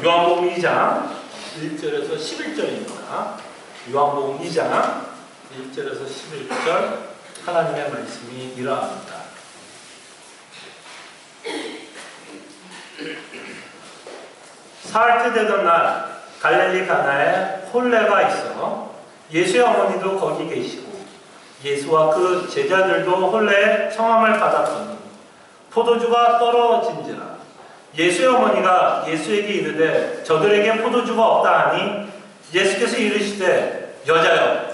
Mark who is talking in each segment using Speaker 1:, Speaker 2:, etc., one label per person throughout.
Speaker 1: 요한복음 2장 1절에서 11절입니다. 요한복음 2장 1절에서 11절 하나님의 말씀이 이러합니다. 사흘째 되던 날 갈릴리 가나에 혼례가 있어 예수의 어머니도 거기 계시고 예수와 그 제자들도 혼례에 청함을 받았더니 포도주가 떨어진지라. 예수의 어머니가 예수에게 이르되 저들에게 포도주가 없다 하니 예수께서 이르시되 여자여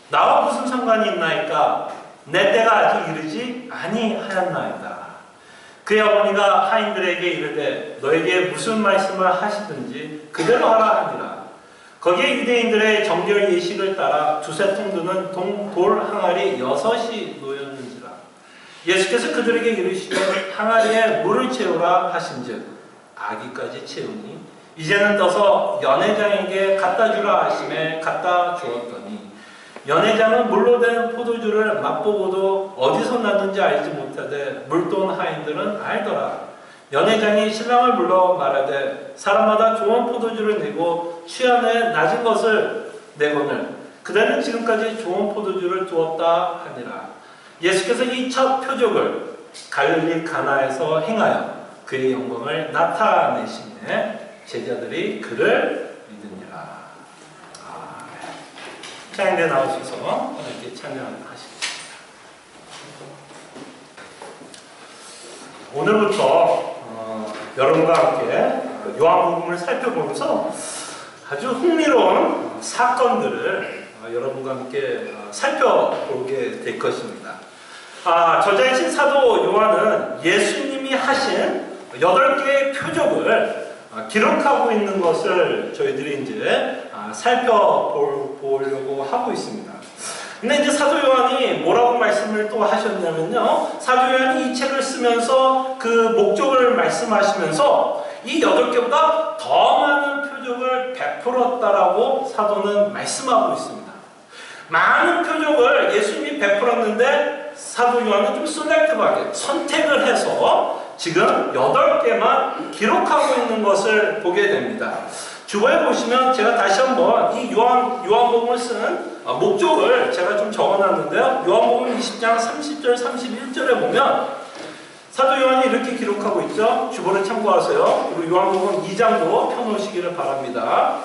Speaker 1: 나와 무슨 상관이 있나이까 내 때가 아직 이르지 아니하였나이다. 그의 어머니가 하인들에게 이르되 너에게 무슨 말씀을 하시든지 그대로 하라 하니라. 거기에 유대인들의 정결 예식을 따라 두세 통 드는 돌 항아리 6이 놓였는지라. 예수께서 그들에게 이르시되 항아리에 물을 채우라 하신즉 아기까지 채우니 이제는 떠서 연회장에게 갖다 주라 하심에 갖다 주었더니 연회장은 물로 된 포도주를 맛보고도 어디서 났는지 알지 못하되 물돈 하인들은 알더라. 연회장이 신랑을 불러 말하되 사람마다 좋은 포도주를 내고 취한에 낮은 것을 내거늘 그대는 지금까지 좋은 포도주를 두었다 하니라. 예수께서 이 첫 표적을 갈릴리 가나에서 행하여 그의 영광을 나타내시매 제자들이 그를 믿으니라. 찬양대 나오셔서 이렇게 찬양하시겠습니다. 오늘부터 여러분과 함께 요한복음을 살펴보면서 아주 흥미로운 사건들을 여러분과 함께 살펴보게 될 것입니다. 저자이신 사도 요한은 예수님이 하신 8개의 표적을 기록하고 있는 것을 저희들이 이제 살펴보려고 하고 있습니다. 근데 이제 사도 요한이 뭐라고 말씀을 또 하셨냐면요. 사도 요한이 이 책을 쓰면서 그 목적을 말씀하시면서 이 8개보다 더 많은 표적을 베풀었다라고 사도는 말씀하고 있습니다. 많은 표적을 예수님이 베풀었는데 사도 요한은 좀 셀렉티브하게 선택을 해서 지금 8개만 기록하고 있는 것을 보게 됩니다. 주보에 보시면 제가 다시 한번 이 요한복음을 쓴 목적을 제가 좀 적어놨는데요. 요한복음 20장 30절 31절에 보면 사도 요한이 이렇게 기록하고 있죠. 주보를 참고하세요. 그리고 요한복음 2장도 펴놓으시기를 바랍니다.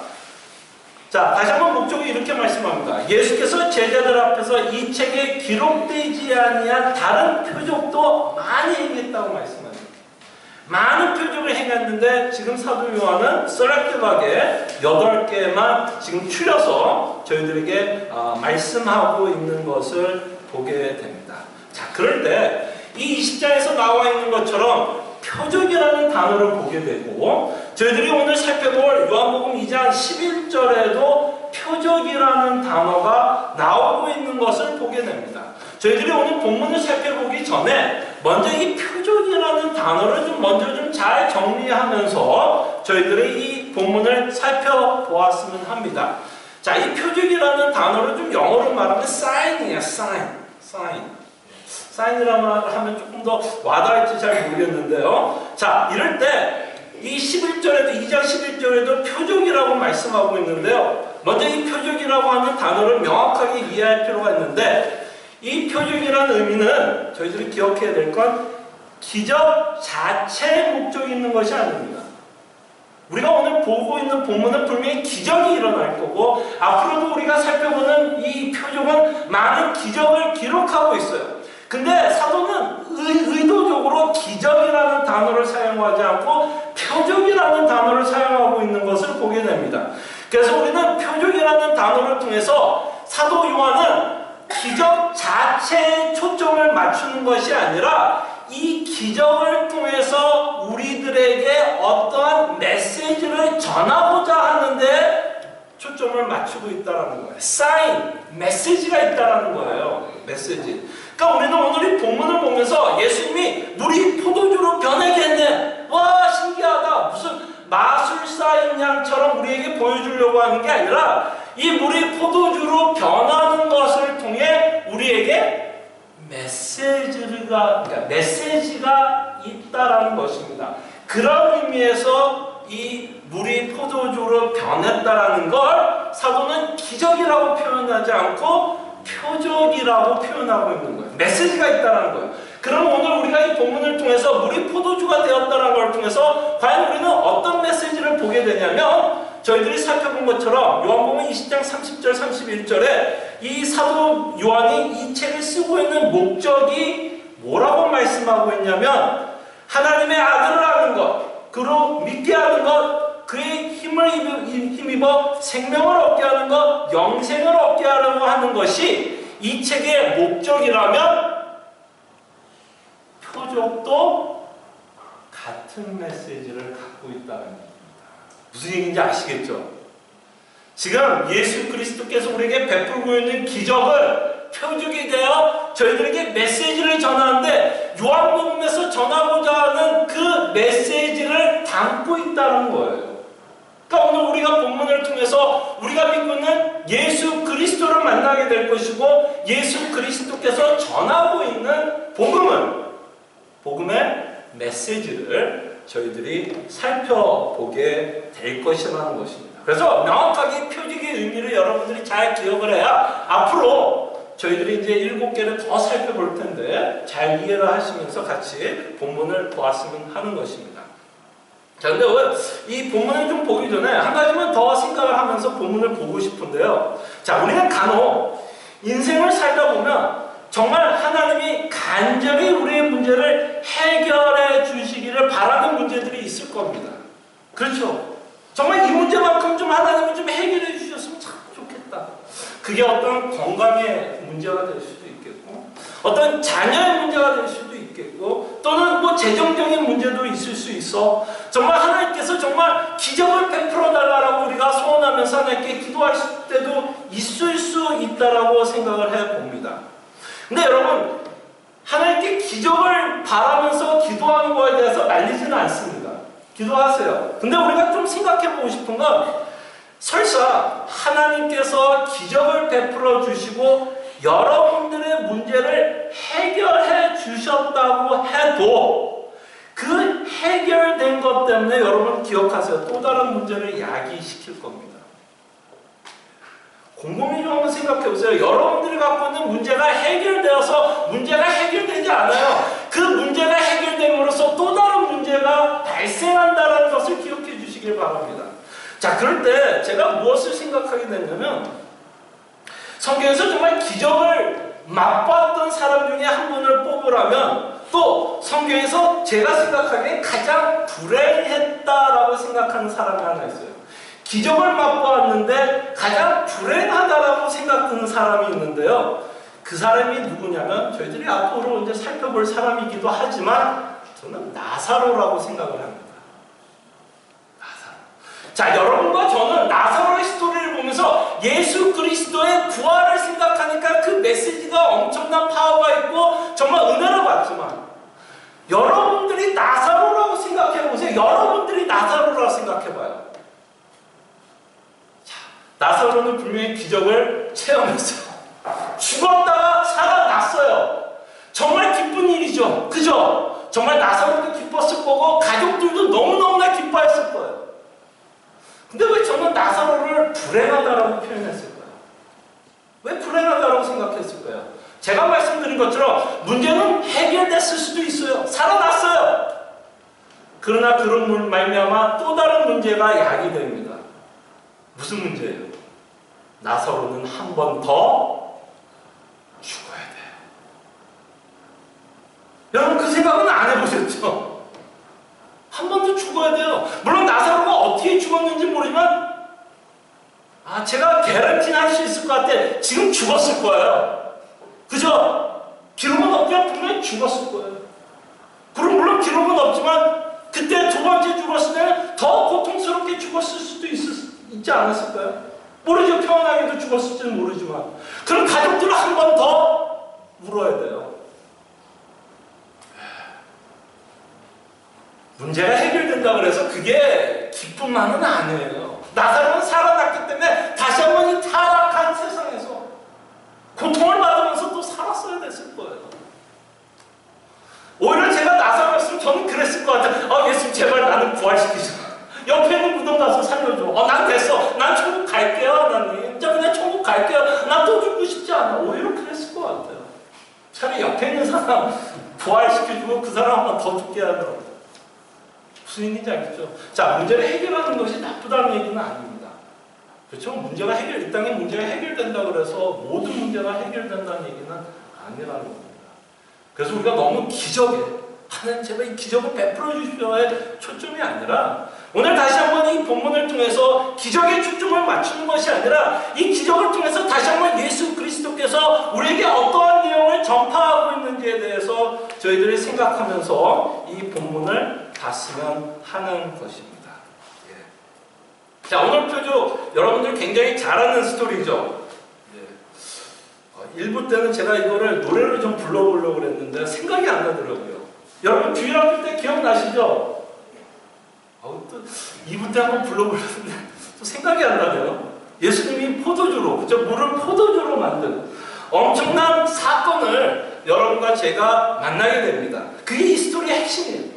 Speaker 1: 자, 다시 한번 목적이 이렇게 말씀합니다. 예수께서 제자들 앞에서 이 책에 기록되지 아니한 다른 표적도 많이 행했다고 말씀합니다. 많은 표적을 행했는데 지금 사도 요한은 셀렉티브하게 8개만 지금 추려서 저희들에게 말씀하고 있는 것을 보게 됩니다. 자, 그럴 때 이 20장에서 나와 있는 것처럼 표적이라는 단어를 보게 되고 저희들이 오늘 살펴볼 요한복음 2장 11절에도 표적이라는 단어가 나오고 있는 것을 보게 됩니다. 저희들이 오늘 본문을 살펴보기 전에 먼저 이 표적이라는 단어를 먼저 잘 정리하면서 저희들이 이 본문을 살펴보았으면 합니다. 자, 이 표적이라는 단어를 좀 영어로 말하면 sign이에요. sign. 사인이라고 하면 조금 더 와닿을지 잘 모르겠는데요. 자, 이럴 때 이 11절에도 2장 11절에도 표적이라고 말씀하고 있는데요. 먼저 이 표적이라고 하는 단어를 명확하게 이해할 필요가 있는데 이 표적이라는 의미는 저희들이 기억해야 될 건 기적 자체의 목적이 있는 것이 아닙니다. 우리가 오늘 보고 있는 본문은 분명히 기적이 일어날 거고 앞으로도 우리가 살펴보는 이 표적은 많은 기적을 기록하고 있어요. 근데 사도는 의도적으로 기적이라는 단어를 사용하지 않고 표적이라는 단어를 사용하고 있는 것을 보게 됩니다. 그래서 우리는 표적이라는 단어를 통해서 사도 요한은 기적 자체에 초점을 맞추는 것이 아니라 이 기적을 통해서 우리들에게 어떠한 메시지를 전하고자 하는데 초점을 맞추고 있다는 거예요. 사인, 메시지가 있다는 거예요. 메시지. 그러니까 우리는 오늘 이 본문을 보면서 예수님이 물이 포도주로 변하게 했네. 와, 신기하다. 무슨 마술사인 양처럼 우리에게 보여주려고 하는 게 아니라 이 물이 포도주로 변하는 것을 통해 우리에게 메시지가 있다라는 것입니다. 그런 의미에서 이 물이 포도주로 변했다라는 걸 사도는 기적이라고 표현하지 않고 표적이라고 표현하고 있는 거예요. 메시지가 있다는 거예요. 그럼 오늘 우리가 이 본문을 통해서 물이 포도주가 되었다는 걸 통해서 과연 우리는 어떤 메시지를 보게 되냐면, 저희들이 살펴본 것처럼 요한복음 20장 30절 31절에 이 사도 요한이 이 책을 쓰고 있는 목적이 뭐라고 말씀하고 있냐면, 하나님의 아들을 아는 것, 그로 믿게 하는 것, 그의 힘을 힘입어 생명을 얻게 하는 것, 영생을 얻게 하려고 하는 것이 이 책의 목적이라면, 표적도 같은 메시지를 갖고 있다는 겁니다. 무슨 얘기인지 아시겠죠? 지금 예수 그리스도께서 우리에게 베풀고 있는 기적은 표적이 되어 저희들에게 메시지를 전하는데, 요한복음에서 전하고자 하는 그 메시지를 담고 있다는 거예요. 그러니까 오늘 우리가 본문을 통해서 우리가 믿고 있는 예수 그리스도를 만나게 될 것이고, 예수 그리스도께서 전하고 있는 복음의 메시지를 저희들이 살펴보게 될 것이라는 것입니다. 그래서 명확하게 표적의 의미를 여러분들이 잘 기억을 해야 앞으로 저희들이 이제 7개를 더 살펴볼 텐데 잘 이해를 하시면서 같이 본문을 보았으면 하는 것입니다. 자, 근데 이 본문을 좀 보기 전에 한 가지만 더 생각을 하면서 본문을 보고 싶은데요. 자, 우리는 간혹 인생을 살다 보면 정말 하나님이 간절히 우리의 문제를 해결해 주시기를 바라는 문제들이 있을 겁니다. 그렇죠? 정말 이 문제만큼 좀 하나님이 좀 해결해 주셨으면 참 좋겠다. 그게 어떤 건강의 문제가 될 수도 있겠고, 어떤 자녀의 문제가 될 수도 있겠고, 또는 뭐 재정적인 문제도 있을 수 있어. 정말 하나님께서 정말 기적을 베풀어 달라고 우리가 소원하면서 하나님께 기도할 때도 있을 수 있다라고 생각을 해봅니다. 근데 여러분, 하나님께 기적을 바라면서 기도하는 거에 대해서 말리지는 않습니다. 기도하세요. 근데 우리가 좀 생각해보고 싶은 건, 설사 하나님께서 기적을 베풀어 주시고 여러분들의 문제를 해결해 주셨다고 해도 그 해결된 것 때문에 여러분 기억하세요. 또 다른 문제를 야기시킬 겁니다. 곰곰이 좀 한번 생각해 보세요. 여러분들이 갖고 있는 문제가 해결되어서 문제가 해결되지 않아요. 그 문제가 해결됨으로써 또 다른 문제가 발생한다는 것을 기억해 주시길 바랍니다. 자, 그럴 때 제가 무엇을 생각하게 됐냐면, 성경에서 정말 기적을 맛봤던 사람 중에 한 분을 뽑으라면, 또 성경에서 제가 생각하기에 가장 불행했다라고 생각하는 사람이 하나 있어요. 기적을 맛보았는데 가장 불행하다라고 생각하는 사람이 있는데요. 그 사람이 누구냐면 저희들이 앞으로 이제 살펴볼 사람이기도 하지만 저는 나사로라고 생각을 합니다. 나사로. 자, 여러분과 저는 나사로의 스토리를 보면서 예수 그리스도의 부활을 생각하니까 그 메시지가 엄청난 파워가 있고 정말 은혜를 받지만, 여러분들이 나사로라고 생각해보세요. 여러분들이 나사로라고 생각해봐요. 나사로는 분명히 기적을 체험했어요. 죽었다가 살아났어요. 정말 기쁜 일이죠. 그죠? 정말 나사로도 기뻤을 거고 가족들도 너무너무나 기뻐했을 거예요. 근데 왜 저는 나사로를 불행하다라고 표현했을까요? 왜 불행하다라고 생각했을까요? 제가 말씀드린 것처럼 문제는 해결됐을 수도 있어요. 살아났어요. 그러나 그런 말미암아 또 다른 문제가 야기됩니다. 무슨 문제예요? 나사로는 한 번 더 죽어야 돼요. 여러분, 그 생각은 안 해보셨죠? 한 번 더 죽어야 돼요. 물론 나사로가 어떻게 죽었는지 모르지만, 제가 개런티 할 수 있을 것 같아. 지금 죽었을 거예요. 그죠? 기록은 없지만 분명히 죽었을 거예요. 그럼 물론 기록은 없지만 그때 두 번째 죽었을 때는 더 고통스럽게 죽었을 수도 있지 않았을까요? 모르죠. 평안하게도 죽었을지는 모르지만. 그럼 가족들은 한 번 더 울어야 돼요. 문제가 해결된다고 해서 그게 기쁨만은 아니에요. 나사로는 살아났기 때문에 다시 한 번 이 타락한 세상에서 고통을 받으면서 또 살았어야 됐을 거예요. 오히려 제가 나사로였으면 저는 그랬을 것 같아요. 예수님 제발 나는 부활시키자. 옆에 있는 무덤 가서 살려줘. 차라리 옆에 있는 사람 부활시켜주고 그 사람 한번 더 죽게 하더라고요. 무슨 얘기인지 알겠죠? 자, 문제를 해결하는 것이 나쁘다는 얘기는 아닙니다. 그렇죠? 문제가 이 땅에 문제가 해결된다 그래서 모든 문제가 해결된다는 얘기는 아니라는 겁니다. 그래서 우리가 너무 기적에 하나님 제발 이 기적을 베풀어 주십시오의 초점이 아니라 오늘 다시 한번 이 본문을 통해서 기적에 초점을 맞추는 것이 아니라 이 기적을 통해서 다시 한번 예수 그리스도께서 우리에게 어떠한 내용을 전파하고 있는지에 대해서 저희들이 생각하면서 이 본문을 봤으면 하는 것입니다. 예. 자, 오늘 표조 여러분들 굉장히 잘 아는 스토리죠. 예. 1부 때는 제가 이거를 노래로 좀 불러보려고 그랬는데 생각이 안 나더라고요. 여러분 주일학교 때 기억나시죠? 또 2부 때 한번 불러보렸는데 또 생각이 안 나네요. 예수님이 포도주로, 그죠? 물을 포도주로 만든 엄청난 사건을 여러분과 제가 만나게 됩니다. 그게 이 스토리의 핵심이에요.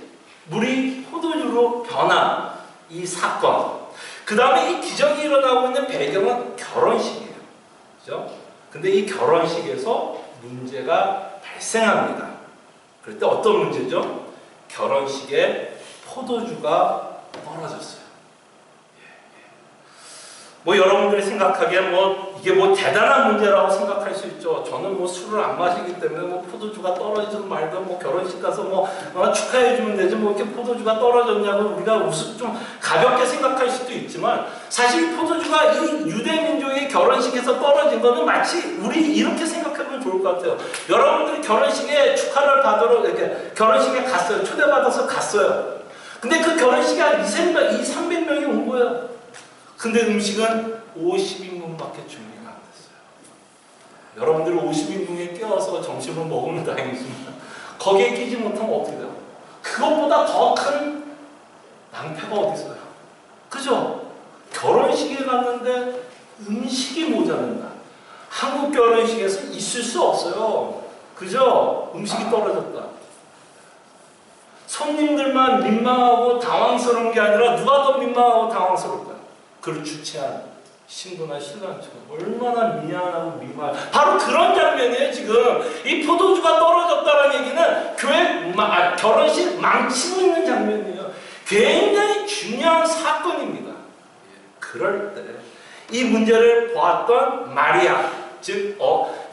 Speaker 1: 물이 포도주로 변한 이 사건. 그 다음에 이 기적이 일어나고 있는 배경은 결혼식이에요. 그죠? 근데 이 결혼식에서 문제가 발생합니다. 그럴 때 어떤 문제죠? 결혼식에 포도주가 떨어졌어요. 뭐 여러분들이 생각하기에 뭐 이게 뭐 대단한 문제라고 생각할 수 있죠. 저는 뭐 술을 안 마시기 때문에 뭐 포도주가 떨어지든 말든 뭐 결혼식 가서 뭐 축하해 주면 되지 뭐 이렇게 포도주가 떨어졌냐고 우리가 좀 가볍게 생각할 수도 있지만 사실 포도주가 이 유대 민족의 결혼식에서 떨어진 거는 마치 우리 이렇게 생각하면 좋을 것 같아요. 여러분들이 결혼식에 축하를 받으러 이렇게 결혼식에 갔어요. 초대받아서 갔어요. 근데 그 결혼식에 한 300명이 온 거예요. 근데 음식은 50인분밖에 준비가 안 됐어요. 여러분들이 50인분에 끼어서 점심을 먹으면 다행이지만 거기에 끼지 못하면 어떻게 돼요? 그것보다 더 큰 낭패가 어디 있어요? 그죠? 결혼식에 갔는데 음식이 모자란다. 한국 결혼식에서 있을 수 없어요. 그죠? 음식이 떨어졌다. 손님들만 민망하고 당황스러운 게 아니라 누가 더 민망하고 당황스러울까요? 그를 주최한 신부나 신랑처럼 얼마나 미안하고 민망한 바로 그런 장면이에요. 지금 이 포도주가 떨어졌다는 얘기는 결혼식 망치고 있는 장면이에요. 굉장히 중요한 사건입니다. 그럴 때 이 문제를 보았던 마리아, 즉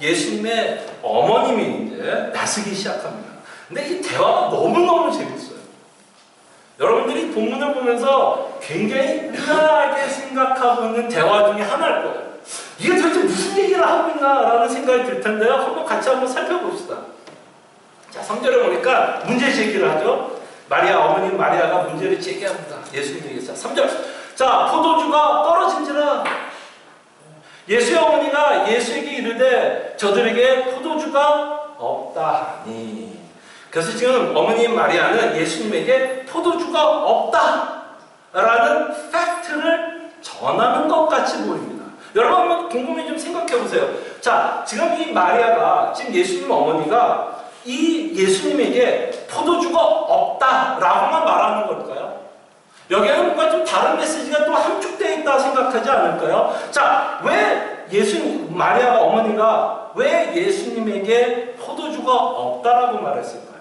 Speaker 1: 예수님의 어머님이 이제 나서기 시작합니다. 근데 이 대화가 너무너무 재밌어요. 여러분들이 본문을 보면서 굉장히 의아하게 생각하고 있는 대화 중에 하나일 거예요. 이게 도대체 무슨 얘기를 하고 있나라는 생각이 들 텐데요. 같이 한번 살펴봅시다. 자, 3절에 보니까 문제 제기를 하죠. 어머님 마리아가 문제를 제기합니다. 예수님에게서. 3절. 자, 포도주가 떨어진지라. 예수의 어머니가 예수에게 이르되 저들에게 포도주가 없다 하니. 그래서 지금 어머님 마리아는 예수님에게 포도주가 없다라는 팩트를 전하는 것 같이 보입니다. 여러분 한번 곰곰이 좀 생각해 보세요. 자, 지금 이 마리아가 지금 예수님 어머니가 이 예수님에게 포도주가 없다라고만 말하는 걸까요? 여기에는 뭔가 좀 다른 메시지가 또 함축되어 있다 생각하지 않을까요? 자, 왜 마리아가 어머니가 왜 예수님에게 포도주가 없다라고 말했을까요?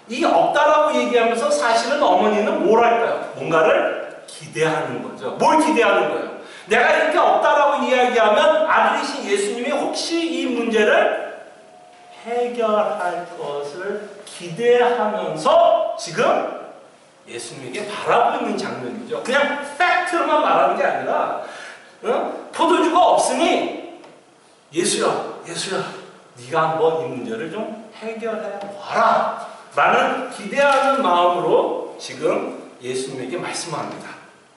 Speaker 1: 이 없다라고 얘기하면서 사실은 어머니는 뭘 할까요? 뭔가를 기대하는 거죠. 뭘 기대하는 거예요? 내가 이렇게 없다라고 이야기하면 아들이신 예수님이 혹시 이 문제를 해결할 것을 기대하면서 지금 예수님에게 바라보고 있는 장면이죠. 그냥 팩트만 말하는 게 아니라 포도주가 없으니 예수야 네가 한번 이 문제를 좀 해결해 봐라 라는 기대하는 마음으로 지금 예수님에게 말씀합니다.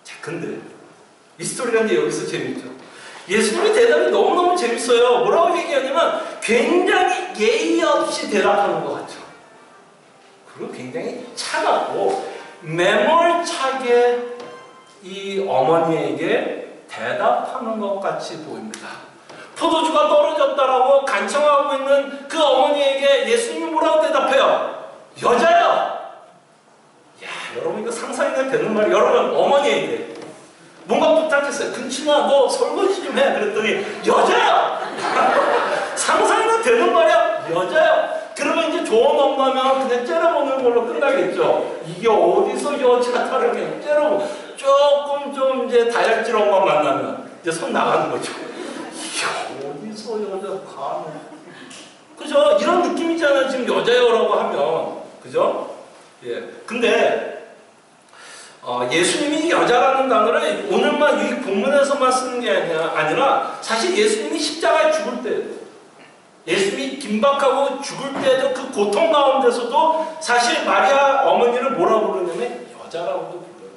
Speaker 1: 자, 근데 이 스토리가 이제 여기서 재밌죠. 예수님의 대답이 너무너무 재밌어요. 뭐라고 얘기하냐면 굉장히 예의 없이 대답하는 것 같죠. 그리고 굉장히 차갑고 매몰차게 이 어머니에게 대답하는 것 같이 보입니다. 포도주가 떨어졌다라고 간청하고 있는 그 어머니에게 예수님이 뭐라고 대답해요? 여자야! 야, 여러분 이거 상상이 되는 말이 여러분 어머니에게 뭔가 부탁했어요. 근친아 너 설거지 좀 해. 그랬더니 여자야! 상상이 되는 말이야. 여자야! 좋은 엄마면 그냥 째려보는 걸로 끝나겠죠. 이게 어디서 여자가 다르게 째려보 조금 좀 이제 다혈질 엄마 만나면 이제 손 나가는 거죠. 이게 어디서 여자가 그죠? 이런 느낌이잖아요. 지금 여자요라고 하면 그죠? 예. 근데 예수님이 여자라는 단어를 오늘만 이 본문에서만 쓰는 게 아니라 사실 예수님이 십자가에 죽을 때 예수님이 긴박하고 죽을 때도 그 고통 가운데서도 사실 마리아 어머니를 뭐라 부르냐면 여자라고도 불러요.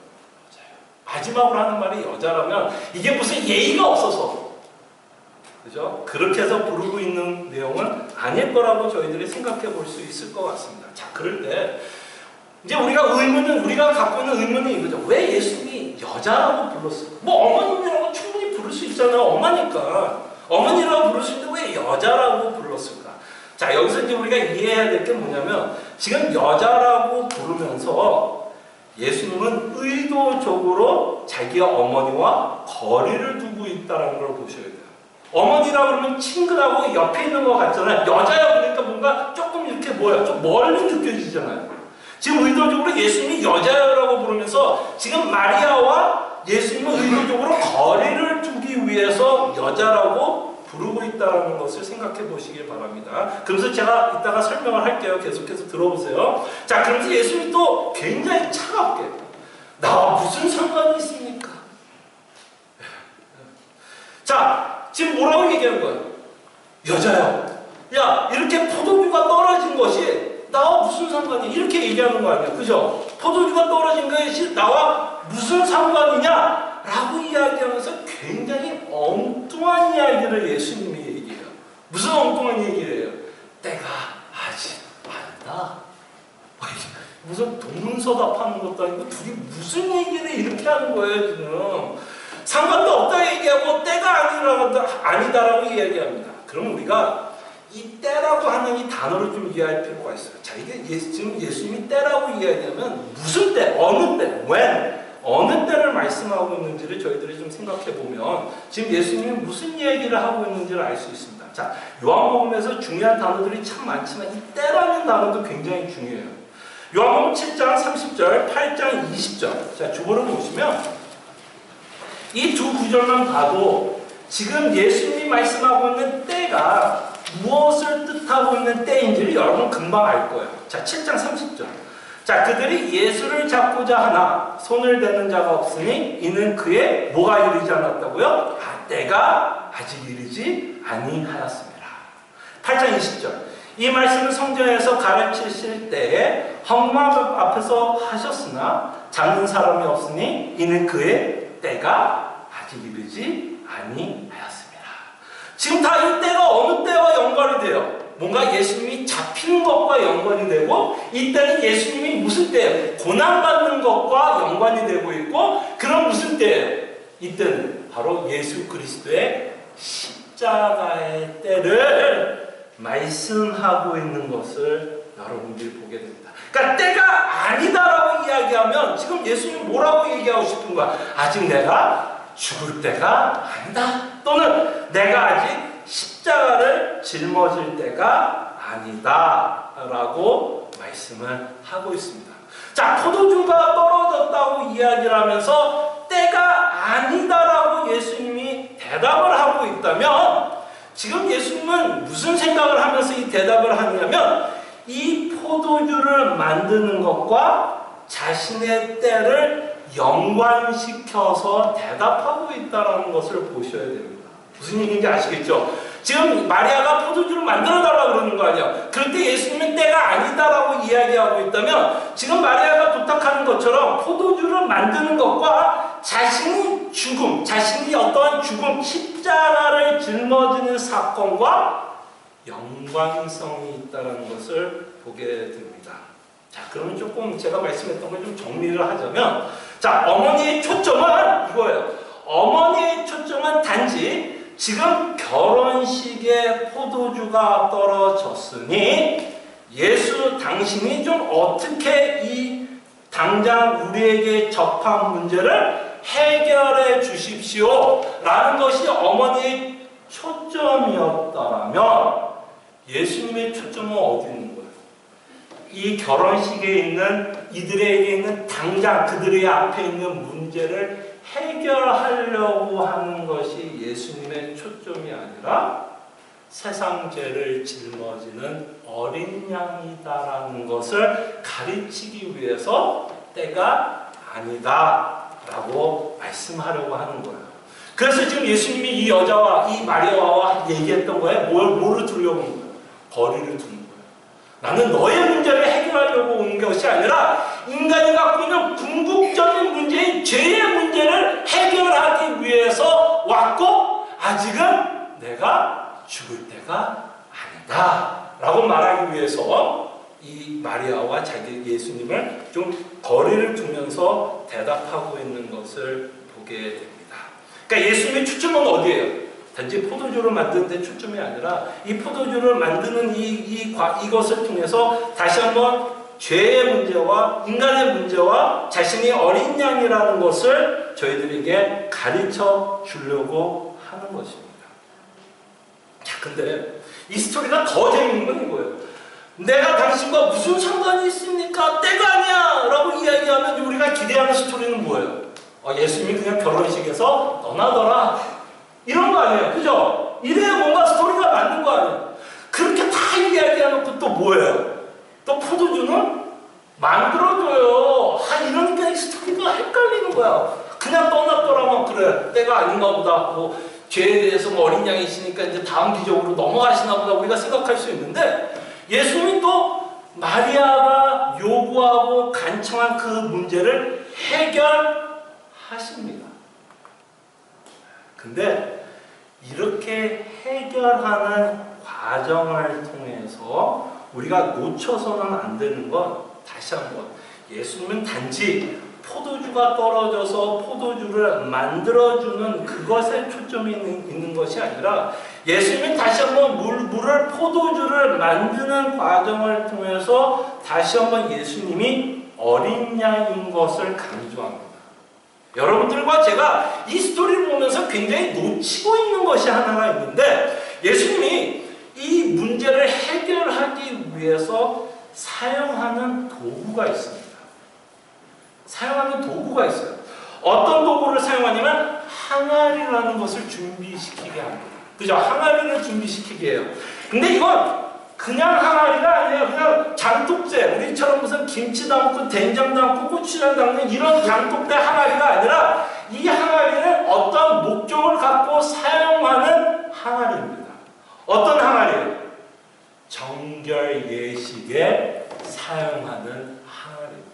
Speaker 1: 여자예요. 마지막으로 하는 말이 여자라면 이게 무슨 예의가 없어서 그죠? 그렇게 해서 부르고 있는 내용은 아닐 거라고 저희들이 생각해 볼 수 있을 것 같습니다. 자, 그럴 때 이제 우리가 갖고 있는 의문은 이거죠. 왜 예수님이 여자라고 불렀을까? 뭐 어머님이라고 충분히 부를 수 있잖아요. 엄마니까. 어머니라고 부를 수 있는데 왜 여자라고 불렀을까? 자, 여기서 이제 우리가 이해해야 될 게 뭐냐면 지금 여자라고 부르면서 예수님은 의도적으로 자기의 어머니와 거리를 두고 있다는 걸 보셔야 돼요. 어머니라 그러면 친근하고 옆에 있는 것 같잖아요. 여자야 그러니까 뭔가 조금 이렇게 좀 멀리 느껴지잖아요. 지금 의도적으로 예수님이 여자라고 부르면서 지금 마리아와 예수님은 의도적으로 거리를 두기 위해서 여자라고 부르고 있다는 것을 생각해 보시길 바랍니다. 그래서 제가 이따가 설명을 할게요. 계속해서 들어보세요. 자, 그러면서 예수님이 또 굉장히 차갑게 나와 무슨 상관이 있습니까? 자, 지금 뭐라고 얘기하는 거예요? 여자야. 야, 이렇게 포도주가 떨어진 것이 나와 무슨 상관이야? 이렇게 얘기하는 거 아니야. 그죠? 포도주가 떨어진 것이 나와 무슨 상관이냐? 라고 이야기하면서 굉장히 엉뚱한 이야기를 예수님이 얘기해요. 무슨 엉뚱한 얘기를 해요? 때가 아직 아니다. 무슨 동문서답하는 것도 아니고 둘이 무슨 얘기를 이렇게 하는 거예요, 지금. 상관도 없다 얘기하고 때가 아니다라고 이야기합니다. 그럼 우리가 이 때라고 하는 이 단어를 좀 이해할 필요가 있어요. 자, 이게 지금 예수님이 때라고 이야기하면 무슨 때, 어느 때, when, 어느 때를 말씀하고 있는지를 저희들이 좀 생각해 보면 지금 예수님이 무슨 얘기를 하고 있는지를 알 수 있습니다. 자, 요한복음에서 중요한 단어들이 참 많지만 이 때라는 단어도 굉장히 중요해요. 요한복음 7장 30절, 8장 20절. 자, 주보를 보시면 이 두 구절만 봐도 지금 예수님이 말씀하고 있는 때가 무엇을 뜻하고 있는 때인지를 여러분 금방 알 거예요. 자, 7장 30절. 자, 그들이 예수를 잡고자 하나 손을 대는 자가 없으니 이는 그의 뭐가 이르지 않았다고요? 때가 아직 이르지 아니하였습니다. 8장 20절. 이 말씀을 성전에서 가르치실 때에 헝막 앞에서 하셨으나 잡는 사람이 없으니 이는 그의 때가 아직 이르지 아니하였습니다. 지금 다 이 때가 어느 때와 연관이 돼요? 뭔가 예수님이 잡히는 것과 연관이 되고 이 때는 예수님이 무슨 때예요? 고난받는 것과 연관이 되고 있고 그럼 무슨 때예요? 이 때는 바로 예수 그리스도의 십자가의 때를 말씀하고 있는 것을 여러분들이 보게 됩니다. 그러니까 때가 아니다라고 이야기하면 지금 예수님이 뭐라고 얘기하고 싶은 거야? 아직 내가 죽을 때가 아니다. 또는 내가 아직 십자가를 짊어질 때가 아니다 라고 말씀을 하고 있습니다. 자, 포도주가 떨어졌다고 이야기를 하면서 때가 아니다라고 예수님이 대답을 하고 있다면 지금 예수님은 무슨 생각을 하면서 이 대답을 하냐면 이 포도주를 만드는 것과 자신의 때를 연관시켜서 대답하고 있다는 것을 보셔야 됩니다. 무슨 얘기인지 아시겠죠? 지금 마리아가 포도주를 만들어달라고 그러는 거 아니야. 그럴 때 예수님은 때가 아니다라고 이야기하고 있다면 지금 마리아가 부탁하는 것처럼 포도주를 만드는 것과 자신이 죽음, 자신이 어떠한 죽음, 십자가를 짊어지는 사건과 연관성이 있다는 것을 보게 됩니다. 자, 그러면 조금 제가 말씀했던 걸 좀 정리를 하자면 자, 어머니의 초점은 이거예요. 어머니의 초점은 단지 지금 결혼식에 포도주가 떨어졌으니 예수 당신이 좀 어떻게 이 당장 우리에게 접한 문제를 해결해 주십시오 라는 것이 어머니의 초점이었다면 예수님의 초점은 어디 있는 거예요? 이 결혼식에 있는 이들에게 있는 당장 그들의 앞에 있는 문제를 해결하려고 하는 것이 예수님의 초점이 아니라 세상 죄를 짊어지는 어린 양이다라는 것을 가르치기 위해서 때가 아니다라고 말씀하려고 하는 거예요. 그래서 지금 예수님이 이 여자와 이 마리아와 얘기했던 거에 뭐를 두려고 온 거예요? 거리를 두는 거예요. 나는 너의 문제를 해결하려고 온 것이 아니라 인간이 갖고 있는 궁극적인 문제인 죄의 문제를 해결하기 위해서 왔고 아직은 내가 죽을 때가 아니다 라고 말하기 위해서 이 마리아와 자기 예수님을 좀 거리를 두면서 대답하고 있는 것을 보게 됩니다. 그러니까 예수님의 초점은 어디예요? 단지 포도주를 만드는 데 초점이 아니라 이 포도주를 만드는 이것을 통해서 다시 한번 죄의 문제와 인간의 문제와 자신이 어린 양이라는 것을 저희들에게 가르쳐 주려고 하는 것입니다. 자, 근데 이 스토리가 더 재밌는 건 이거예요. 내가 당신과 무슨 상관이 있습니까? 때가 아니야! 라고 이야기하면 우리가 기대하는 스토리는 뭐예요? 예수님이 그냥 결혼식에서 떠나더라. 이런 거 아니에요. 그죠? 이래야 뭔가 스토리가 맞는 거 아니에요. 그렇게 다 이야기해놓고 또 뭐예요? 또 포도주는 만들어줘요. 이러니까 이 스토리가 헷갈리는 거야. 그냥 떠났더라면 그래. 때가 아닌가 보다. 뭐 죄에 대해서 어린 양이 있으니까 이제 다음 기적으로 넘어가시나 보다 우리가 생각할 수 있는데 예수님이 또 마리아가 요구하고 간청한 그 문제를 해결하십니다. 근데 이렇게 해결하는 과정을 통해서 우리가 놓쳐서는 안 되는 건 다시 한번 예수님은 단지 포도주가 떨어져서 포도주를 만들어주는 그것에 초점이 있는 것이 아니라 예수님은 다시 한번 물을 포도주를 만드는 과정을 통해서 다시 한번 예수님이 어린 양인 것을 강조합니다. 여러분들과 제가 이 스토리를 보면서 굉장히 놓치고 있는 것이 하나가 있는데 예수님이 이 문제를 해결하기 위해서 사용하는 도구가 있습니다. 사용하는 도구가 있어요. 어떤 도구를 사용하냐면 항아리라는 것을 준비시키게 합니다. 그죠? 항아리를 준비시키게 해요. 근데 이건 그냥 항아리가 아니에요. 그냥 장독재, 우리처럼 무슨 김치 담고 된장 담고 고추장 담는 이런 장독재 항아리가 아니라 이 항아리는 어떤 목적을 갖고 사용하는 항아리입니다. 어떤 항아리예요? 정결 예식에 사용하는 항아리입니다.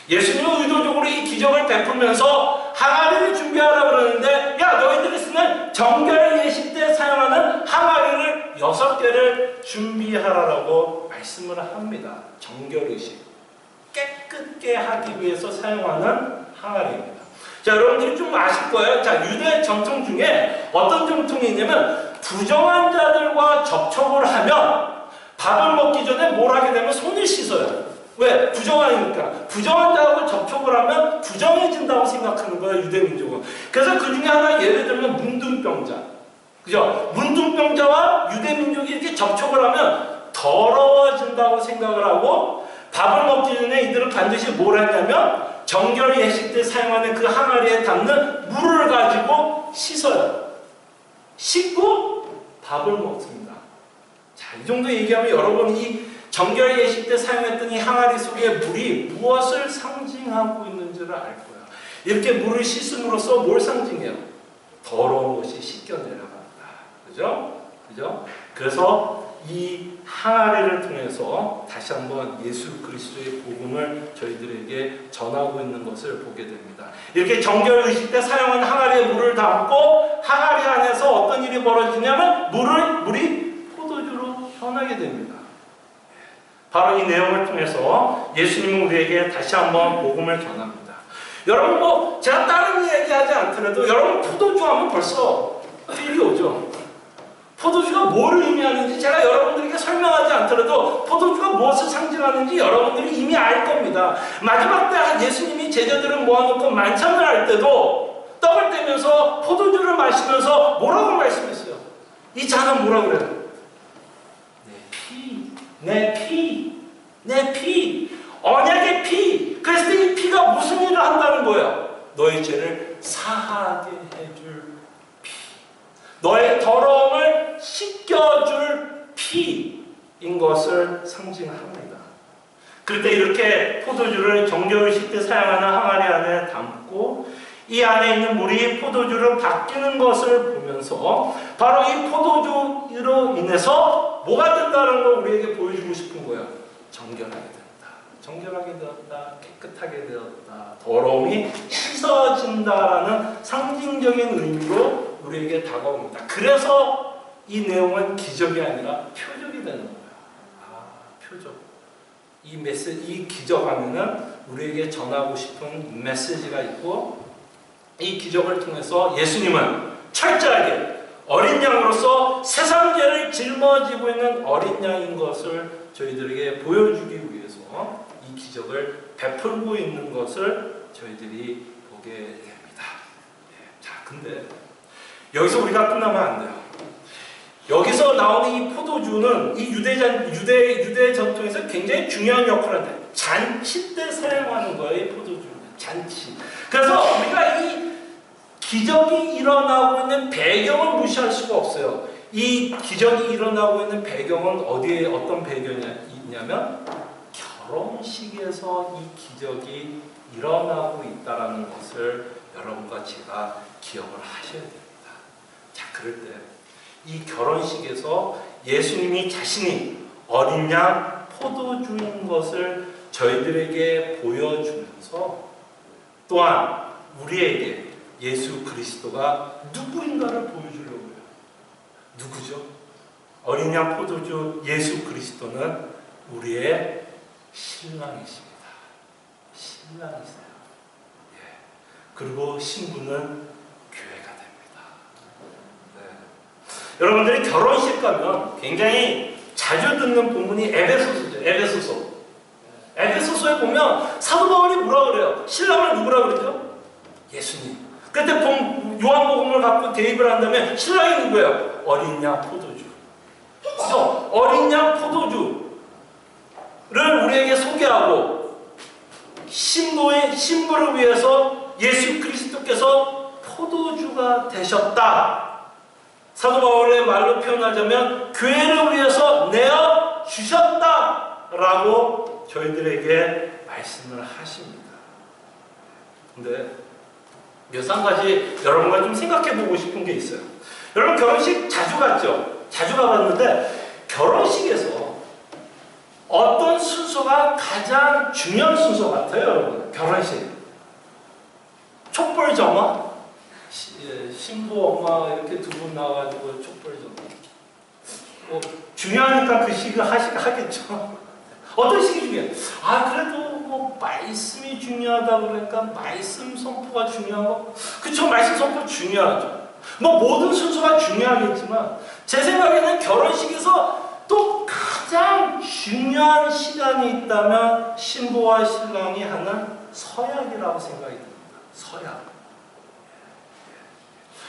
Speaker 1: 예수님은 의도적으로 이 기적을 베풀면서 항아리를 준비하라 그러는데 야 너희들이 쓰는 정결 예식 때 사용하는 항아리를 6개를 준비하라라고 말씀을 합니다. 정결의식 깨끗게 하기 위해서 사용하는 항아리입니다. 자, 여러분들이 좀 아실 거예요. 자, 유대 전통 중에 어떤 전통이 있냐면 부정한 자들과 접촉을 하면 밥을 먹기 전에 뭘 하게 되면 손을 씻어요. 왜? 부정하니까. 부정한 자하고 접촉을 하면 부정해진다고 생각하는 거예요, 유대민족은. 그래서 그 중에 하나 예를 들면 문둥병자. 그죠? 문둥병자와 유대민족이 이렇게 접촉을 하면 더러워진다고 생각을 하고 밥을 먹기 전에 이들은 반드시 뭘 했냐면 정결 예식 때 사용하는 그 항아리에 담는 물을 가지고 씻어요. 씻고 밥을 먹습니다. 자, 이 정도 얘기하면 여러분 이 정결 예식 때 사용했던 이 항아리 속에 물이 무엇을 상징하고 있는지를 알 거예요. 이렇게 물을 씻음으로써 뭘 상징해요? 더러운 것이 씻겨 내려간다. 그죠? 그죠? 그래서 이 항아리를 통해서 다시 한번 예수 그리스도의 복음을 저희들에게 전하고 있는 것을 보게 됩니다. 이렇게 정결 의식 때 사용한 항아리에 물을 담고 항아리 안에서 어떤 일이 벌어지냐면 물이 포도주로 변하게 됩니다. 바로 이 내용을 통해서 예수님은 우리에게 다시 한번 복음을 전합니다. 여러분 제가 다른 이야기하지 않더라도 여러분 포도주 하면 벌써 필이 오죠. 포도주가 뭘 의미하는지 제가 여러분들에게 설명하지 않더라도 포도주가 무엇을 상징하는지 여러분들이 이미 알 겁니다. 마지막 때 예수님이 제자들을 모아놓고 만찬을 할 때도 떡을 떼면서 포도주를 마시면서 뭐라고 말씀했어요? 이 잔은 뭐라고 그래요? 내 피. 내 피, 언약의 피. 그래서 이 피가 무슨 일을 한다는 거예요? 너의 죄를 사하게 해줄 피. 너의 더러움을 씻겨줄 피인 것을 상징합니다. 그럴 때 이렇게 포도주를 정결의식 때 사용하는 항아리 안에 담고 이 안에 있는 물이 포도주로 바뀌는 것을 보면서 바로 이 포도주로 인해서 뭐가 된다는 걸 우리에게 보여주고 싶은 거예요. 정결하게 된다. 정결하게 되었다. 깨끗하게 되었다. 더러움이 씻어진다라는 상징적인 의미로 우리에게 다가옵니다. 그래서 이 내용은 기적이 아니라 표적이 되는 거예요. 표적. 이 기적 안에는 우리에게 전하고 싶은 메시지가 있고 이 기적을 통해서 예수님은 철저하게 어린 양으로서 세상 죄를 짊어지고 있는 어린 양인 것을 저희들에게 보여주기 위해서 이 기적을 베풀고 있는 것을 저희들이 보게 됩니다. 자, 근데 여기서 우리가 끝나면 안 돼요. 여기서 나오는 이 포도주는 이 유대 전통에서 굉장히 중요한 역할을 한다. 잔치 때 사용하는 거예요, 이 포도주는. 잔치. 그래서 우리가 이 기적이 일어나고 있는 배경을 무시할 수가 없어요. 이 기적이 일어나고 있는 배경은 어디에 어떤 배경이 있냐면 결혼식에서 이 기적이 일어나고 있다는 것을 여러분과 제가 기억을 하셔야 됩니다. 자, 그럴 때 이 결혼식에서 예수님이 자신이 어린 양 포도주인 것을 저희들에게 보여주면서 또한 우리에게 예수 그리스도가 누구인가를 보여주려고 해요. 누구죠? 어린 양 포도주 예수 그리스도는 우리의 신랑이십니다. 신랑이세요. 예. 그리고 신부는 교회가 됩니다. 네. 여러분들이 결혼식 가면 굉장히 자주 듣는 본문이 에베소서죠. 에베소서. 에베소서에 보면 사도 바울이 뭐라 그래요? 신랑을 누구라 그러죠? 예수님. 그때 요한복음을 갖고 대입을 한다면 신랑이 누구예요? 어린 양 포도주. 그래서 어린 양 포도주를 우리에게 소개하고 신부를 위해서 예수 그리스도께서 포도주가 되셨다. 사도 바울의 말로 표현하자면 교회를 위해서 내어 주셨다라고 저희들에게 말씀을 하십니다. 근데 몇 가지 여러분과 좀 생각해 보고 싶은 게 있어요. 여러분 결혼식 자주 갔죠? 자주 가봤는데 결혼식에서 어떤 순서가 가장 중요한 순서 같아요, 여러분? 결혼식. 촛불 점화? 신부 엄마 이렇게 두 분 나와가지고 촛불 점화. 중요하니까 그 식을 하겠죠. 어떤 식이 중요해요? 그래도 뭐 말씀이 중요하다 그러니까 말씀 선포가 중요한 거. 그쵸, 말씀 선포 중요하죠. 뭐 모든 순서가 중요하겠지만 제 생각에는 결혼식에서 또 가장 중요한 시간이 있다면 신부와 신랑이 하는 서약이라고 생각이 듭니다. 서약.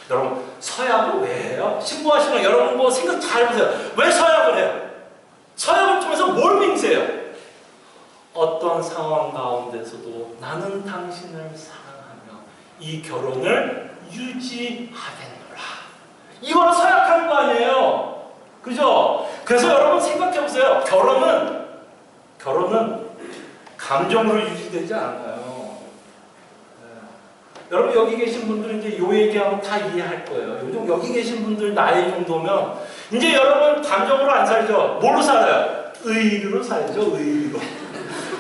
Speaker 1: 여러분 서약을 왜 해요? 신부와 신랑 여러분 뭐 생각 잘 해보세요. 왜 서약을 해요? 서약을 통해서 뭘 맹세해요? 어떤 상황 가운데서도 나는 당신을 사랑하며 이 결혼을 유지하겠노라. 이거를 서약하는 거 아니에요? 그죠? 그래서 여러분 생각해보세요. 결혼은 감정으로 유지되지 않아요. 여러분 여기 계신 분들은 이제 요 얘기하면 다 이해할 거예요. 요즘 여기 계신 분들 나이 정도면 이제 여러분 감정으로 안 살죠? 뭘로 살아요? 의리로 살죠. 의리로.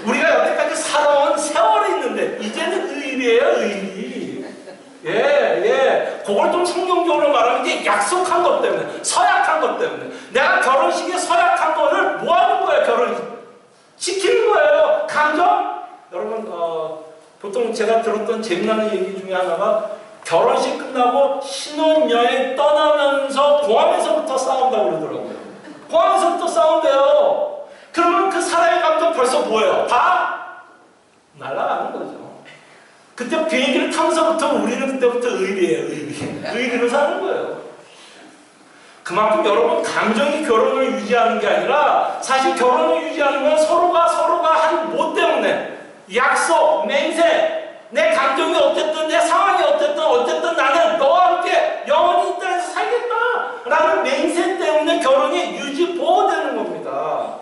Speaker 1: 우리가 여태까지 살아온 세월이 있는데 이제는 의리예요. 의리. 예. 그걸 좀 성경적으로 말하면 이제 약속한 것 때문에, 서약한 것 때문에. 내가 결혼식에 서약한 거를 뭐 하는 거예요? 결혼식. 지키는 거예요. 감정? 여러분 보통 제가 들었던 재미나는 얘기 중에 하나가 결혼식 끝나고 신혼여행 떠나면서 공항에서부터 싸운다고 그러더라고요. 공항에서부터 싸운대요. 그러면 그 사랑의 감정 벌써 뭐예요? 다 날아가는 거죠. 그때 비행기를 타면서부터 우리는 그때부터 의리예요. 의리로 사는 거예요. 그만큼 여러분 감정이 결혼을 유지하는 게 아니라 사실 결혼을 유지하는 건 서로가 한 뭐 때문에 약속, 맹세, 내 감정이 어쨌든 내 상황이 어쨌든 나는 너와 함께 영원히 이 땅에서 살겠다라는 맹세 때문에 결혼이 유지 보호되는 겁니다.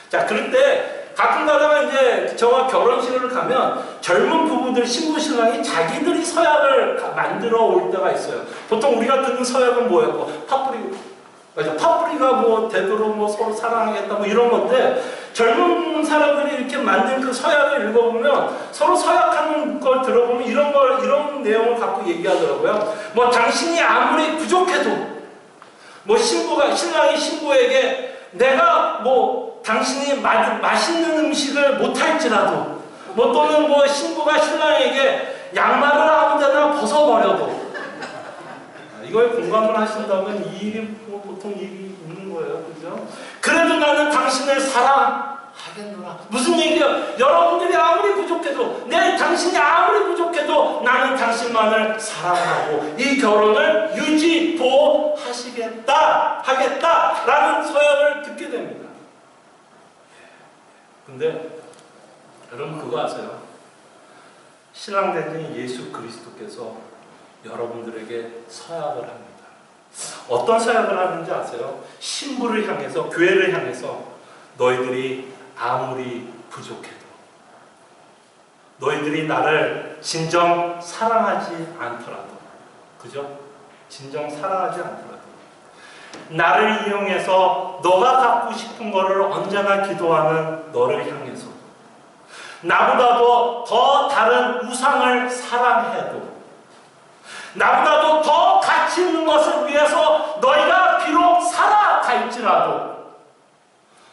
Speaker 1: 자, 그럴 때 가끔 가다가 이제 저와 결혼식을 가면 젊은 부부들 신부 신랑이 자기들이 서약을 만들어 올 때가 있어요. 보통 우리가 듣는 서약은 뭐예요? 파뿌리가 뭐 되도록 뭐 서로 사랑하겠다 뭐 이런 건데 젊은 사람들이 이렇게 만든 그 서약을 읽어보면 서로 서약하는 걸 들어보면 이런 내용을 갖고 얘기하더라고요. 뭐 당신이 아무리 부족해도 뭐 신랑이 신부에게 내가 뭐 당신이 맛있는 음식을 못할지라도 뭐 또는 뭐 신부가 신랑에게 양말을 아무 데나 벗어버려도 이걸 공감을 하신다면 이 일이 뭐 보통 일이 있는 거예요. 그죠? 그래도 나는 당신을 사랑하겠노라. 무슨 얘기예요? 여러분들이 아무리 부족해도 당신이 아무리 부족해도 나는 당신만을 사랑하고 이 결혼을 유지 보호하겠다라는 서약을 듣게 됩니다. 근데 여러분 그거 아세요? 신랑 대신 예수 그리스도께서 여러분들에게 서약을 합니다. 어떤 서약을 하는지 아세요? 신부를 향해서, 교회를 향해서 너희들이 아무리 부족해도 너희들이 나를 진정 사랑하지 않더라도, 그죠? 진정 사랑하지 않더라도 나를 이용해서 너가 갖고 싶은 거를 언제나 기도하는 너를 향해서도 나보다도 더 다른 우상을 사랑해도 나보다도 더 가치 있는 것을 위해서 너희가 비록 살아갈지라도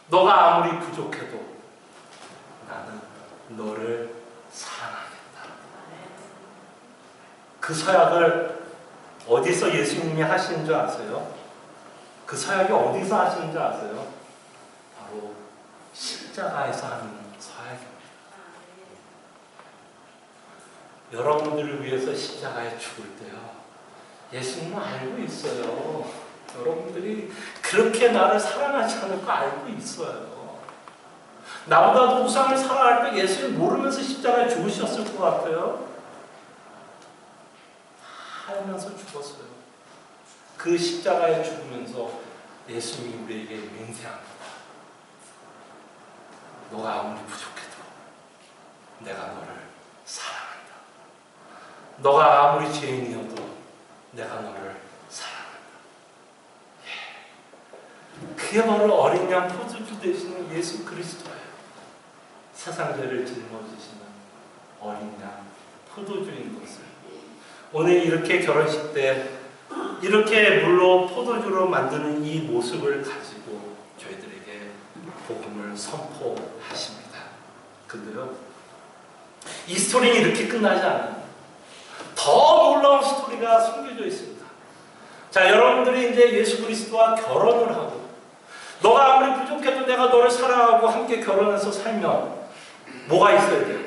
Speaker 1: 너가 아무리 부족해도 나는 너를 사랑하겠다. 그 서약을 어디서 예수님이 하시는 줄 아세요? 그 서약이 어디서 하시는 줄 아세요? 바로 십자가에서 하는 서약입니다. 여러분들을 위해서 십자가에 죽을 때요, 예수님은 알고 있어요. 여러분들이 그렇게 나를 사랑하지 않을 거 알고 있어요. 나보다도 우상을 사랑할 때 예수님 모르면서 십자가에 죽으셨을 것 같아요. 알면서 죽었어요. 그 십자가에 죽으면서 예수님이 우리에게 맹세합니다. 너가 아무리 부족해도 내가 너를 사랑한다. 너가 아무리 죄인이어도 내가 너를 사랑한다. 그게 바로 어린 양 포도주 되시는 예수 그리스도예요. 세상 죄를 짊어지시는 어린 양 포도주인 것을 오늘 이렇게 결혼식 때 이렇게 물로 포도주로 만드는 이 모습을 가지고 저희들에게 복음을 선포하십니다. 근데요, 이 스토리는 이렇게 끝나지 않아요. 더 놀라운 스토리가 숨겨져 있습니다. 자, 여러분들이 이제 예수 그리스도와 결혼을 하고 너가 아무리 부족해도 내가 너를 사랑하고 함께 결혼해서 살면 뭐가 있어야 돼요?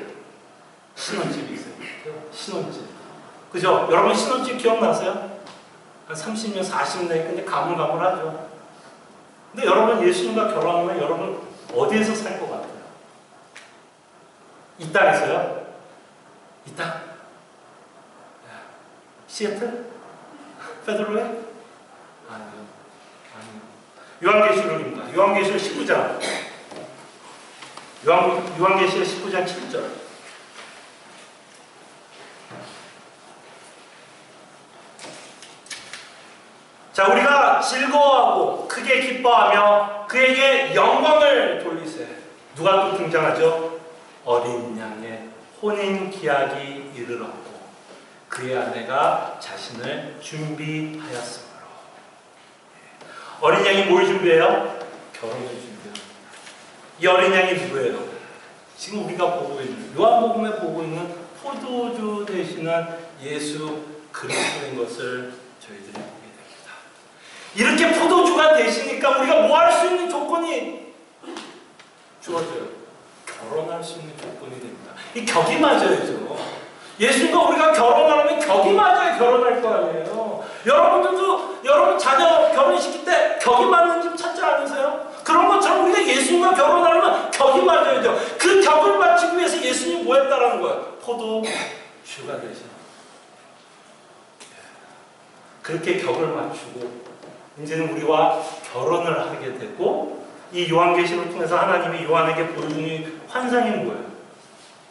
Speaker 1: 신혼집이 있어야 돼요. 신혼집. 그죠? 여러분 신혼집 기억나세요? 한 30년, 40년 근데 가물가물하죠. 근데 여러분 예수님과 결혼하면 여러분 어디에서 살 것 같아요? 이 땅에서요? 이 땅? 시애틀? 페드로에? 아니요. 요한계시록입니다. 요한계시록 19장. 요한계시록 19장 7절. 자, 우리가 즐거워하고 크게 기뻐하며 그에게 영광을 돌리세. 누가 또 등장하죠? 어린 양의 혼인 기약이 이르렀고 그의 아내가 자신을 준비하였으므로. 어린 양이 뭘 준비해요? 결혼을 준비해요. 이 어린 양이 누구예요? 지금 우리가 보고 있는, 요한복음에 보고 있는 포도주 되시는 예수 그리스도인 것을 저희들이 보게 됩니다. 이렇게 포도주가 되시니까 우리가 뭐 할 수 있는 조건이 주어져요. 결혼할 수 있는 조건이 됩니다. 이 격이 맞아야죠. 예수님과 우리가 결혼하려면 격이 맞아야 결혼할 거 아니에요. 여러분들도 포도주가 되셔. 그렇게 격을 맞추고 이제는 우리와 결혼을 하게 되고, 이 요한계시를 통해서 하나님이 요한에게 보여주는 환상이 뭐예요?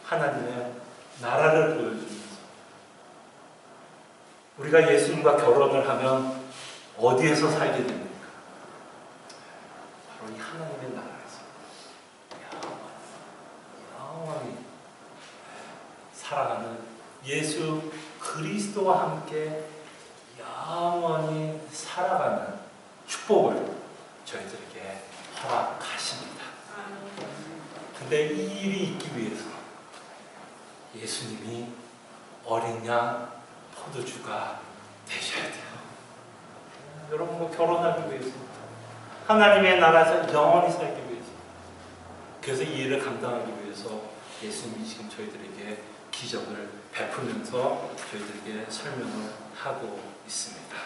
Speaker 1: 하나님의 나라를 보여주면서 우리가 예수님과 결혼을 하면 어디에서 살게 됩니까? 바로 이 하나님의 나라에서 영원히 살아가는 예수 그리스도와 함께 영원히 살아가는 축복을 저희들에게 허락하십니다. 근데 이 일이 있기 위해서 예수님이 어린 양 포도주가 되셔야 돼요. 여러분, 결혼하기 위해서, 하나님의 나라에서 영원히 살기 위해서, 그래서 이 일을 감당하기 위해서 예수님이 지금 저희들에게 기적을 베풀면서 저희들에게 설명을 하고 있습니다.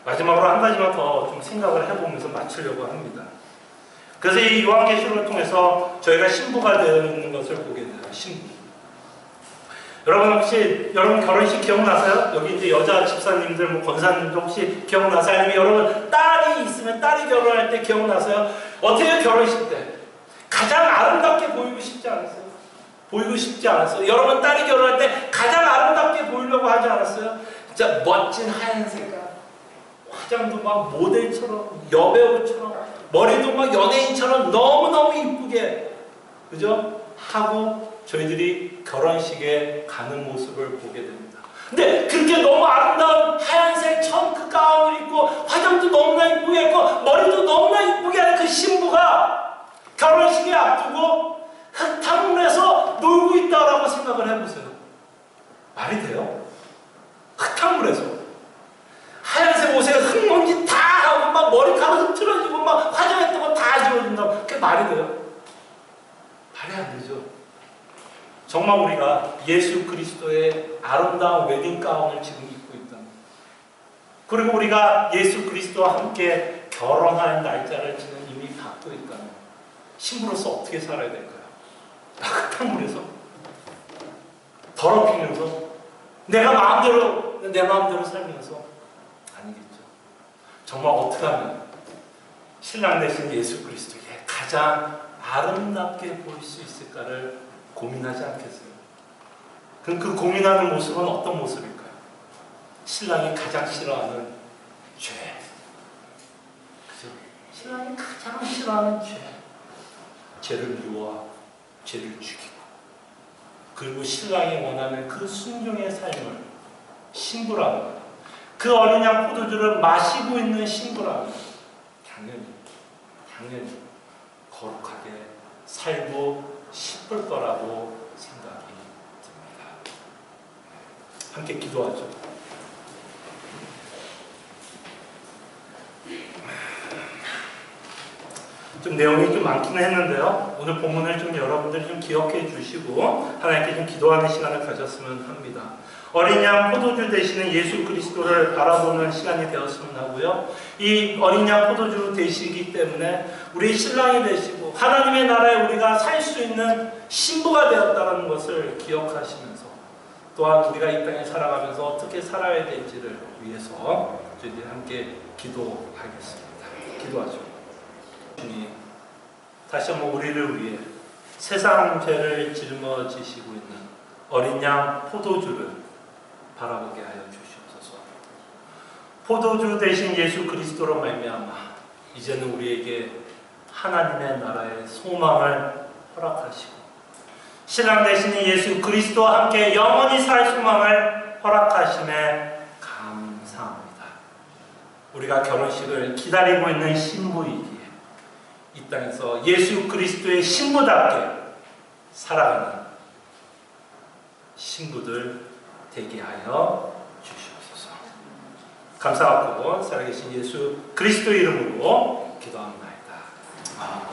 Speaker 1: 마지막으로 한 가지만 더 좀 생각을 해보면서 마치려고 합니다. 그래서 이 요한계시록을 통해서 저희가 신부가 되어 있는 것을 보게 돼요. 신부. 여러분, 혹시 여러분 결혼식 기억나세요? 여기 이제 여자 집사님들, 뭐 권사님들 혹시 기억나세요? 아니면 여러분 딸이 있으면 딸이 결혼할 때 기억나세요? 어때요? 결혼식 때 가장 아름답게 보이고 싶지 않았어요? 보이고 싶지 않았어요? 여러분 딸이 결혼할 때 가장 아름답게 보이려고 하지 않았어요? 진짜 멋진 하얀 색깔, 화장도 막 모델처럼, 여배우처럼, 머리도 막 연예인처럼 너무너무 이쁘게, 그죠? 하고 저희들이 결혼식에 가는 모습을 보게 됩니다. 근데 그렇게 너무 아름다운 하얀색 청크 가운을 입고 화장도 너무나 이쁘게 했고 머리도 너무나 이쁘게 하는 그 신부가 결혼식에 앞두고 흙탕물에서 놀고 있다라고 생각을 해보세요. 말이 돼요? 흙탕물에서 하얀색 옷에 흙먼지 다 하고 막 머리카락 흐트러지고 막 화장했던 거 다 지워진다고. 그게 말이 돼요? 말이 안 되죠. 정말 우리가 예수 그리스도의 아름다운 웨딩 가운을 지금 입고 있다는, 그리고 우리가 예수 그리스도와 함께 결혼할 날짜를 지금 이미 갖고 있다는, 신부로서 어떻게 살아야 될까요? 흙탕물에서 더럽히면서 내 마음대로 살면서? 아니겠죠. 정말 어떻게 하면 신랑 되신 예수 그리스도에게 가장 아름답게 보일 수 있을까를 고민하지 않겠어요? 그럼 그 고민하는 모습은 어떤 모습일까요? 신랑이 가장 싫어하는 죄. 그죠? 신랑이 가장 싫어하는 죄. 죄를 미워하고, 죄를 죽이고, 그리고 신랑이 원하는 그 순종의 삶을 신부라는 거예요. 그 어린 양 포도주를 마시고 있는 신부라는 거예요. 당연히 거룩하게 살고 싶을 거라고 생각이 듭니다. 함께 기도하죠. 좀 내용이 좀 많기는 했는데요. 오늘 본문을 좀 여러분들이 좀 기억해 주시고 하나님께 좀 기도하는 시간을 가졌으면 합니다. 어린 양 포도주 되시는 예수 그리스도를 바라보는 시간이 되었으면 하고요. 이 어린 양 포도주 되시기 때문에 우리 신랑이 되시고 하나님의 나라에 우리가 살 수 있는 신부가 되었다는 것을 기억하시면서, 또한 우리가 이 땅에 살아가면서 어떻게 살아야 될지를 위해서 저희들이 함께 기도하겠습니다. 기도하죠. 주님, 다시 한번 우리를 위해 세상 죄를 짊어지시고 있는 어린 양 포도주를 바라보게 하여 주시옵소서. 포도주 대신 예수 그리스도로 말미암아 이제는 우리에게 하나님의 나라의 소망을 허락하시고 신랑 되시는 예수 그리스도와 함께 영원히 살 소망을 허락하심에 감사합니다. 우리가 결혼식을 기다리고 있는 신부이기에 이 땅에서 예수 그리스도의 신부답게 살아가는 신부들 되게 하여 주시옵소서. 감사하고 살아계신 예수 그리스도 이름으로 기도합니다. 아멘.